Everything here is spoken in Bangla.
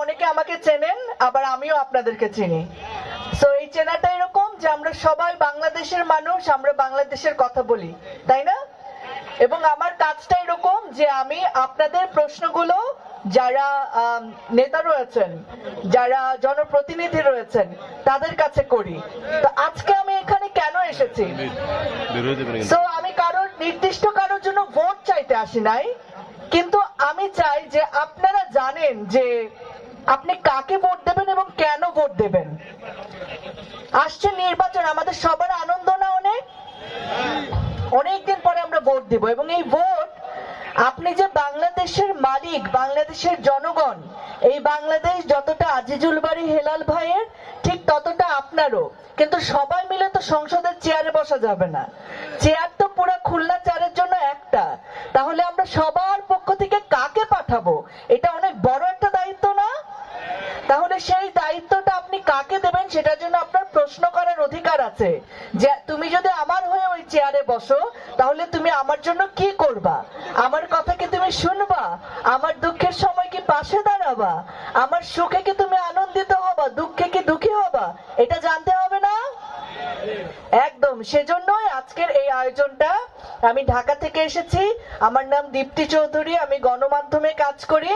অনেকে আমাকে চেনেন, আবার আমিও আপনাদেরকে চিনি। সো এই চেনাটা এরকম যে আমরা সবাই বাংলাদেশের মানুষ, আমরা বাংলাদেশের কথা বলি, তাই না? এবং আমার কাজটা এরকম যে আমি আপনাদের প্রশ্নগুলো যারা নেতা রয়েছেন, যারা জনপ্রতিনিধি রয়েছেন, তাদের কাছে করি। তো আজকে আমি এখানে কেন এসেছি? সো আমি নির্দিষ্ট কারোর জন্য ভোট চাইতে আসি নাই, কিন্তু আমি চাই যে আপনারা জানেন যে আপনি কাকে ভোট দেবেন এবং কেন ভোট দেবেন। আসছে নির্বাচন, আমাদের সবার আনন্দ না? অনেকদিন পরে আমরা ভোট দিব, এবং এই ভোট আপনি যে বাংলাদেশের মালিক, বাংলাদেশের জনগণ, এই বাংলাদেশ যতটা আজিজুল বাড়ি হেলাল ভাইয়ের, ঠিক ততটা আপনারও। কিন্তু সবাই মিলে তো সংসদের চেয়ারে বসা যাবে না, চেয়ার তো পুরো খুলনা চারের জন্য একটা। তাহলে আমরা সবার পক্ষ থেকে কাকে পাঠাবো? এটা অনেক বড় একটা দায়িত্ব না? তাহলে সেই দায়িত্বটা আপনি কাকে দেবেন সেটার জন্য আপনার প্রশ্ন করার অধিকার আছে। যে তুমি যদি আমার হয়ে ওই চেয়ারে বসো, তাহলে তুমি আমার জন্য কি করবা? আমার কথা কি তুমি শুনবা? আমার দুঃখের সময় কি পাশে দাঁড়াবা? আমার সুখে কি তুমি আনন্দিত হবা? দুঃখে কি দুঃখী হবা? এটা জানতে হবে না? একদম, সেজন্যই আজকের এই আয়োজনটা। আমি ঢাকা থেকে এসেছি, আমার নাম দীপ্তি চৌধুরী, আমি গণমাধ্যমে কাজ করি।